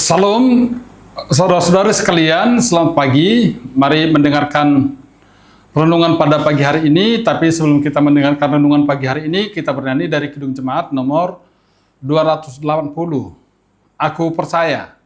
Salam, saudara-saudara sekalian, selamat pagi. Mari mendengarkan renungan pada pagi hari ini. Tapi sebelum kita mendengarkan renungan pagi hari ini, kita bernyanyi dari Kidung Jemaat nomor 280. Aku percaya.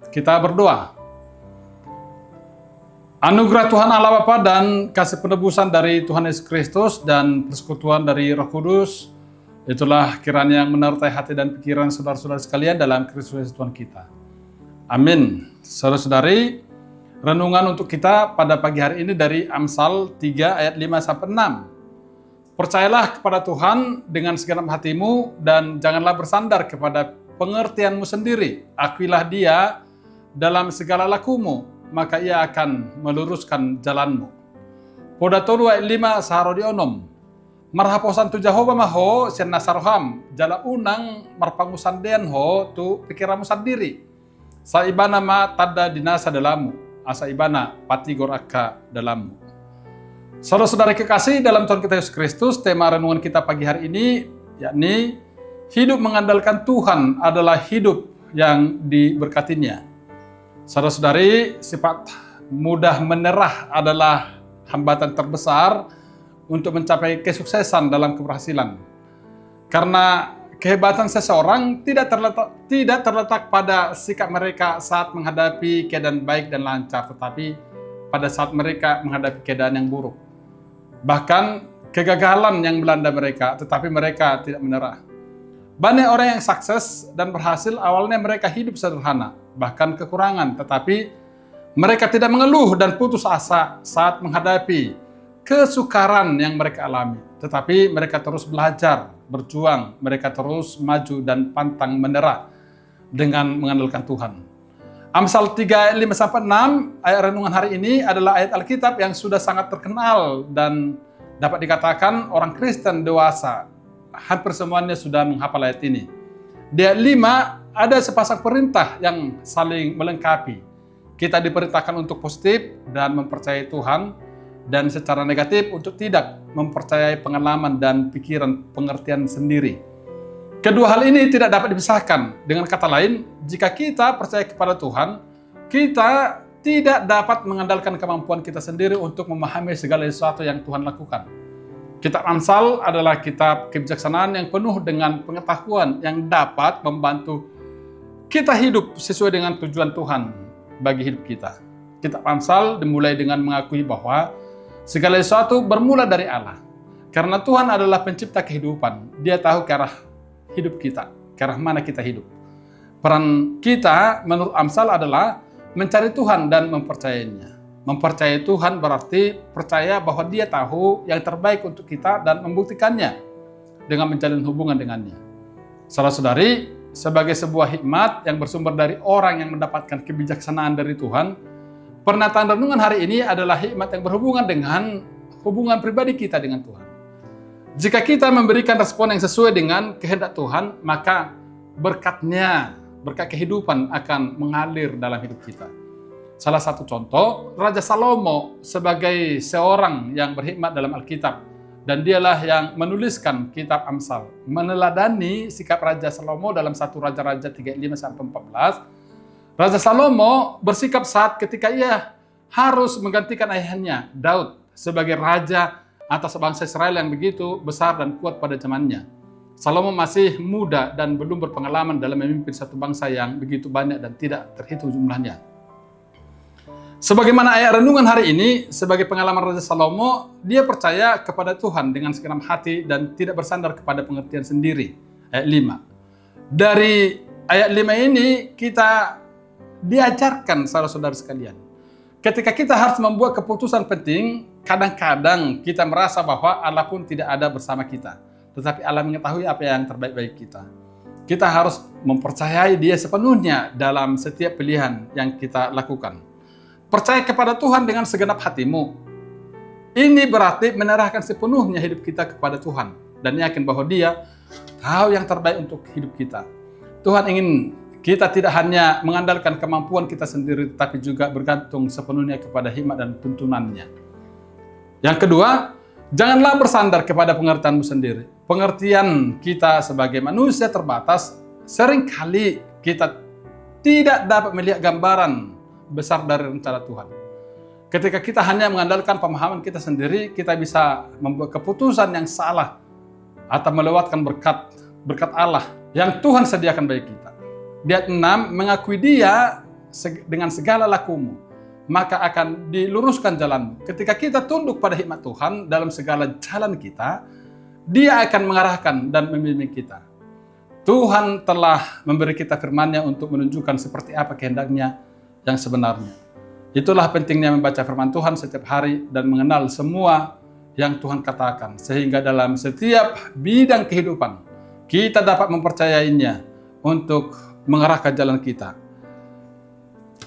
Kita berdoa. Anugerah Tuhan Allah Bapa dan kasih penebusan dari Tuhan Yesus Kristus dan persekutuan dari Roh Kudus, itulah kiranya yang menyertai hati dan pikiran saudara-saudara sekalian dalam Kristus Yesus Tuhan kita. Amin. Saudara-saudari, renungan untuk kita pada pagi hari ini dari Amsal 3 ayat 5-6. Percayalah kepada Tuhan dengan segenap hatimu dan janganlah bersandar kepada pengertianmu sendiri. Akuilah Dia dalam segala lakumu, maka Ia akan meluruskan jalanmu. Podatolu ayat 5 saharo dionom. Marhaposan tu Jehovah maho sen nasaroham, jala unang marpangusan den ho tu pikiranmu sendiri. Sa ibana ma tada dinasa dalamu, asa ibana pati goraka dalamu. Saudara-saudara kekasih dalam Tuhan kita Yesus Kristus, tema renungan kita pagi hari ini yakni hidup mengandalkan Tuhan adalah hidup yang diberkatinya. Saudara-saudari, sifat mudah menyerah adalah hambatan terbesar untuk mencapai kesuksesan dalam keberhasilan. Karena kehebatan seseorang tidak terletak pada sikap mereka saat menghadapi keadaan baik dan lancar, tetapi pada saat mereka menghadapi keadaan yang buruk. Bahkan kegagalan yang melanda mereka, tetapi mereka tidak menyerah. Banyak orang yang sukses dan berhasil awalnya mereka hidup sederhana, bahkan kekurangan, tetapi mereka tidak mengeluh dan putus asa saat menghadapi kesukaran yang mereka alami. Tetapi mereka terus belajar, berjuang, mereka terus maju dan pantang menyerah dengan mengandalkan Tuhan. Amsal 3 ayat 5-6, ayat renungan hari ini adalah ayat Alkitab yang sudah sangat terkenal dan dapat dikatakan orang Kristen dewasa hampir semuanya sudah menghafal ayat ini. Di ayat 5 ada sepasang perintah yang saling melengkapi. Kita diperintahkan untuk positif dan mempercayai Tuhan, dan secara negatif untuk tidak mempercayai pengalaman dan pikiran pengertian sendiri. Kedua hal ini tidak dapat dipisahkan. Dengan kata lain, jika kita percaya kepada Tuhan, kita tidak dapat mengandalkan kemampuan kita sendiri untuk memahami segala sesuatu yang Tuhan lakukan. Kitab Amsal adalah kitab kebijaksanaan yang penuh dengan pengetahuan yang dapat membantu kita hidup sesuai dengan tujuan Tuhan bagi hidup kita. Kitab Amsal dimulai dengan mengakui bahwa segala sesuatu bermula dari Allah. Karena Tuhan adalah pencipta kehidupan, Dia tahu ke arah hidup kita, ke arah mana kita hidup. Peran kita menurut Amsal adalah mencari Tuhan dan mempercayainya. Mempercayai Tuhan berarti percaya bahwa Dia tahu yang terbaik untuk kita dan membuktikannya dengan menjalin hubungan dengannya. Saudara-saudari, sebagai sebuah hikmat yang bersumber dari orang yang mendapatkan kebijaksanaan dari Tuhan, pernyataan renungan hari ini adalah hikmat yang berhubungan dengan hubungan pribadi kita dengan Tuhan. Jika kita memberikan respon yang sesuai dengan kehendak Tuhan, maka berkat-Nya, berkat kehidupan akan mengalir dalam hidup kita. Salah satu contoh, Raja Salomo sebagai seorang yang berhikmat dalam Alkitab Dan dialah yang menuliskan kitab Amsal, meneladani sikap Raja Salomo dalam 1 Raja-Raja 35-14. Raja Salomo bersikap saat ketika ia harus menggantikan ayahnya, Daud, sebagai raja atas bangsa Israel yang begitu besar dan kuat pada zamannya. Salomo masih muda dan belum berpengalaman dalam memimpin satu bangsa yang begitu banyak dan tidak terhitung jumlahnya. Sebagaimana ayat renungan hari ini, sebagai pengalaman Raja Salomo, dia percaya kepada Tuhan dengan segenap hati dan tidak bersandar kepada pengertian sendiri. Ayat 5. Dari ayat 5 ini kita diajarkan, saudara-saudara sekalian. Ketika kita harus membuat keputusan penting, kadang-kadang kita merasa bahwa Allah pun tidak ada bersama kita. Tetapi Allah mengetahui apa yang terbaik bagi kita. Kita harus mempercayai Dia sepenuhnya dalam setiap pilihan yang kita lakukan. Percaya kepada Tuhan dengan segenap hatimu. Ini berarti menyerahkan sepenuhnya hidup kita kepada Tuhan. Dan yakin bahwa Dia tahu yang terbaik untuk hidup kita. Tuhan ingin kita tidak hanya mengandalkan kemampuan kita sendiri, tapi juga bergantung sepenuhnya kepada hikmat dan tuntunannya. Yang kedua, janganlah bersandar kepada pengertianmu sendiri. Pengertian kita sebagai manusia terbatas, seringkali kita tidak dapat melihat gambaran besar dari rencana Tuhan. Ketika kita hanya mengandalkan pemahaman kita sendiri, kita bisa membuat keputusan yang salah atau melewatkan berkat Allah yang Tuhan sediakan bagi kita. Di ayat 6, mengakui Dia dengan segala lakumu, maka akan diluruskan jalanmu. Ketika kita tunduk pada hikmat Tuhan dalam segala jalan kita, Dia akan mengarahkan dan membimbing kita. Tuhan telah memberi kita firman-Nya untuk menunjukkan seperti apa kehendaknya yang sebenarnya. Itulah pentingnya membaca firman Tuhan setiap hari dan mengenal semua yang Tuhan katakan, sehingga dalam setiap bidang kehidupan kita dapat mempercayainya untuk mengarahkan jalan kita.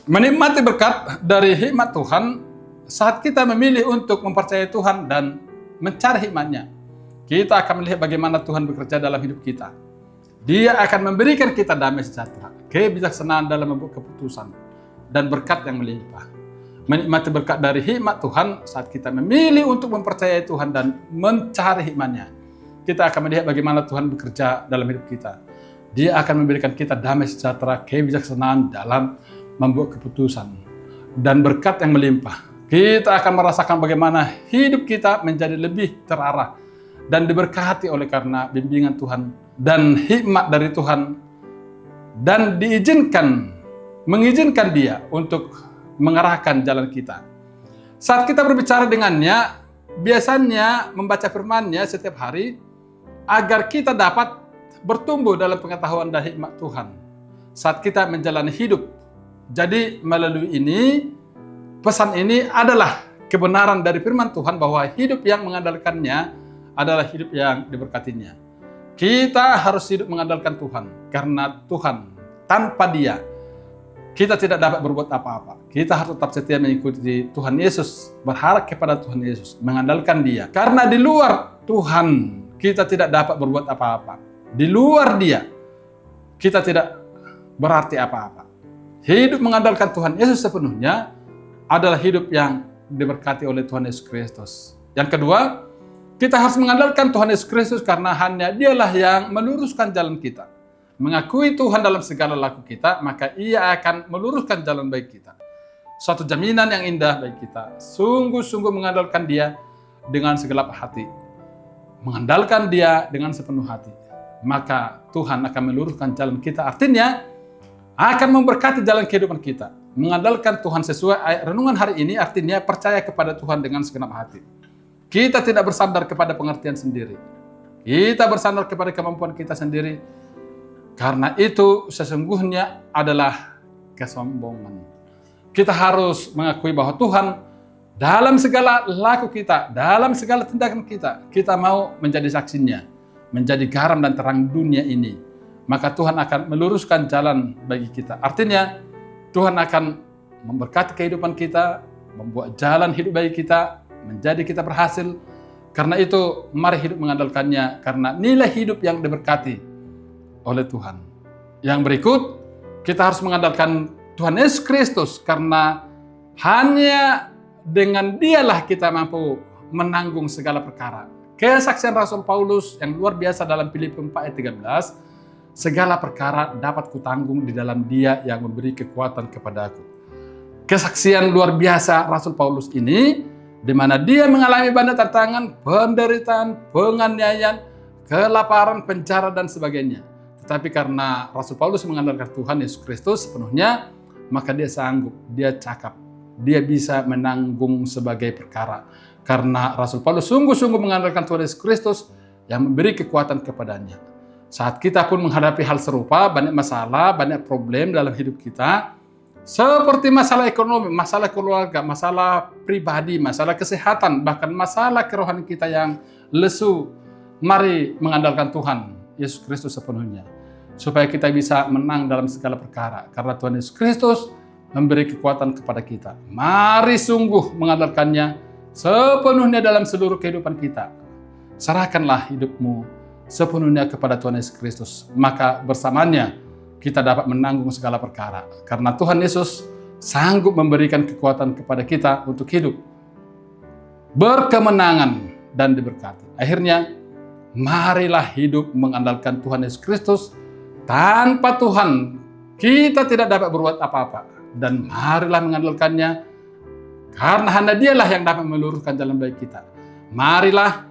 Menikmati berkat dari hikmat Tuhan saat kita memilih untuk mempercayai Tuhan dan mencari hikmat-Nya. Kita akan melihat bagaimana Tuhan bekerja dalam hidup kita. Dia akan memberikan kita damai sejahtera, kebijaksanaan dalam membuat keputusan, dan berkat yang melimpah. Menikmati berkat dari hikmat Tuhan saat kita memilih untuk mempercayai Tuhan dan mencari hikmat-Nya. Kita akan melihat bagaimana Tuhan bekerja dalam hidup kita. Dia akan memberikan kita damai sejahtera, kebijaksanaan dalam membuat keputusan, dan berkat yang melimpah. Kita akan merasakan bagaimana hidup kita menjadi lebih terarah dan diberkati oleh karena bimbingan Tuhan dan hikmat dari Tuhan, dan mengizinkan Dia untuk mengarahkan jalan kita. Saat kita berbicara dengannya, biasanya membaca firman-Nya setiap hari agar kita dapat bertumbuh dalam pengetahuan dan hikmat Tuhan saat kita menjalani hidup. Jadi melalui ini, pesan ini adalah kebenaran dari firman Tuhan bahwa hidup yang mengandalkannya adalah hidup yang diberkatinya. Kita harus hidup mengandalkan Tuhan, karena Tuhan, tanpa Dia kita tidak dapat berbuat apa-apa. Kita harus tetap setia mengikuti Tuhan Yesus, berharap kepada Tuhan Yesus, mengandalkan Dia. Karena di luar Tuhan kita tidak dapat berbuat apa-apa. Di luar Dia kita tidak berarti apa-apa. Hidup mengandalkan Tuhan Yesus sepenuhnya adalah hidup yang diberkati oleh Tuhan Yesus Kristus. Yang kedua, kita harus mengandalkan Tuhan Yesus Kristus karena hanya Dialah yang meluruskan jalan kita. Mengakui Tuhan dalam segala laku kita, maka Ia akan meluruskan jalan baik kita. Suatu jaminan yang indah bagi kita. Sungguh-sungguh mengandalkan Dia dengan segenap hati. Mengandalkan Dia dengan sepenuh hati. Maka Tuhan akan meluruskan jalan kita. Artinya, akan memberkati jalan kehidupan kita. Mengandalkan Tuhan sesuai ayat renungan hari ini artinya percaya kepada Tuhan dengan segenap hati. Kita tidak bersandar kepada pengertian sendiri. Kita bersandar kepada kemampuan kita sendiri. Karena itu sesungguhnya adalah kesombongan. Kita harus mengakui bahwa Tuhan dalam segala laku kita, dalam segala tindakan kita mau menjadi saksinya, menjadi garam dan terang dunia ini. Maka Tuhan akan meluruskan jalan bagi kita. Artinya Tuhan akan memberkati kehidupan kita, membuat jalan hidup bagi kita, menjadi kita berhasil. Karena itu mari hidup mengandalkannya, karena nilai hidup yang diberkati oleh Tuhan. Yang berikut, kita harus mengandalkan Tuhan Yesus Kristus karena hanya dengan Dialah kita mampu menanggung segala perkara. kesaksian Rasul Paulus yang luar biasa dalam Filipi 4 ayat 13, segala perkara dapat kutanggung di dalam Dia yang memberi kekuatan kepadaku. Kesaksian luar biasa Rasul Paulus ini, di mana dia mengalami banyak tantangan, penderitaan, penganiayaan, kelaparan, penjara, dan sebagainya. Tetapi karena Rasul Paulus mengandalkan Tuhan Yesus Kristus sepenuhnya, maka dia sanggup, dia cakap, dia bisa menanggung sebagai perkara. Karena Rasul Paulus sungguh-sungguh mengandalkan Tuhan Yesus Kristus yang memberi kekuatan kepadanya. Saat kita pun menghadapi hal serupa, banyak masalah, banyak problem dalam hidup kita, seperti masalah ekonomi, masalah keluarga, masalah pribadi, masalah kesehatan, bahkan masalah kerohanian kita yang lesu, mari mengandalkan Tuhan Yesus Kristus sepenuhnya, supaya kita bisa menang dalam segala perkara. Karena Tuhan Yesus Kristus memberi kekuatan kepada kita. Mari sungguh mengandalkannya sepenuhnya dalam seluruh kehidupan kita. Serahkanlah hidupmu sepenuhnya kepada Tuhan Yesus Kristus. Maka bersamanya kita dapat menanggung segala perkara. Karena Tuhan Yesus sanggup memberikan kekuatan kepada kita untuk hidup berkemenangan dan diberkati. Akhirnya, marilah hidup mengandalkan Tuhan Yesus Kristus. Tanpa Tuhan, kita tidak dapat berbuat apa-apa. Dan marilah mengandalkannya, karena hanya Dialah yang dapat meluruskan jalan baik kita. Marilah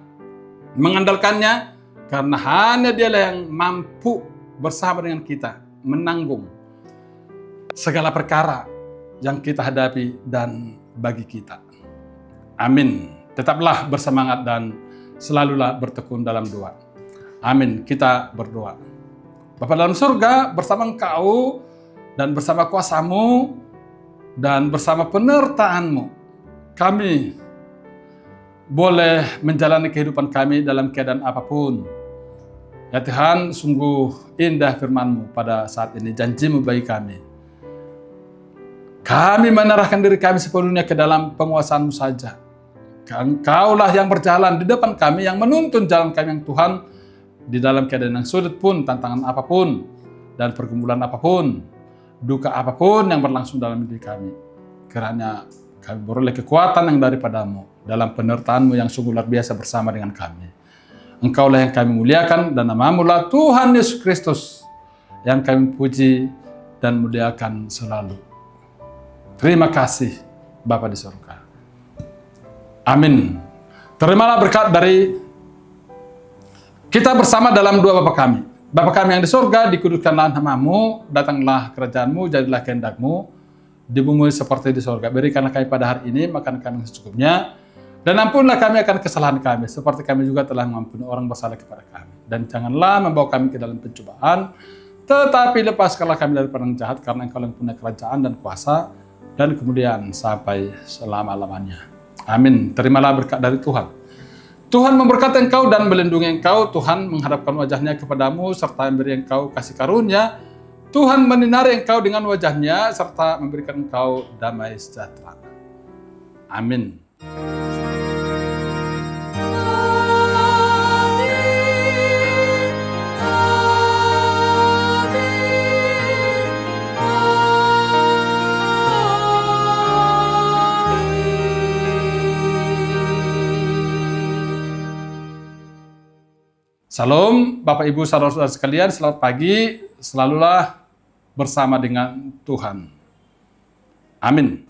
mengandalkannya, karena hanya Dialah yang mampu bersama dengan kita menanggung segala perkara yang kita hadapi dan bagi kita. Amin. Tetaplah bersemangat dan selalulah bertekun dalam doa. Amin. Kita berdoa. Bapa dalam surga, bersama Engkau dan bersama kuasa-Mu dan bersama penyertaan-Mu, kami boleh menjalani kehidupan kami dalam keadaan apapun. Ya Tuhan, sungguh indah firman-Mu pada saat ini, janji-Mu bagi kami. Kami menyerahkan diri kami sepenuhnya ke dalam penguasaan-Mu saja. Engkaulah yang berjalan di depan kami, yang menuntun jalan kami yang Tuhan, di dalam keadaan yang sulit pun, tantangan apapun, dan pergumulan apapun, duka apapun yang berlangsung dalam diri kami. Kiranya kami beroleh kekuatan yang daripada-Mu dalam penyertaan-Mu yang sungguh luar biasa bersama dengan kami. Engkaulah yang kami muliakan, dan nama-Mu lah Tuhan Yesus Kristus yang kami puji dan muliakan selalu. Terima kasih Bapa di surga. Amin. Terimalah berkat dari kita bersama dalam doa Bapa kami. Bapa kami yang di surga, dikuduskanlah nama-Mu, datanglah kerajaan-Mu, jadilah kehendak-Mu di bumi seperti di surga. Berikanlah kami pada hari ini makan kami secukupnya, dan ampunlah kami akan kesalahan kami, seperti kami juga telah mengampuni orang bersalah kepada kami. Dan janganlah membawa kami ke dalam pencobaan, tetapi lepaskanlah kami dari yang jahat, karena Engkau yang punya kerajaan dan kuasa, dan kemudian sampai selama-lamanya. Amin. Terimalah berkat dari Tuhan. Tuhan memberkati engkau dan melindungi engkau. Tuhan menghadapkan wajah-Nya kepadamu, serta memberi engkau kasih karunia. Tuhan menyinari engkau dengan wajah-Nya, serta memberikan engkau damai sejahtera. Amin. Salam Bapak Ibu saudara-saudara sekalian, selamat pagi, selalulah bersama dengan Tuhan. Amin.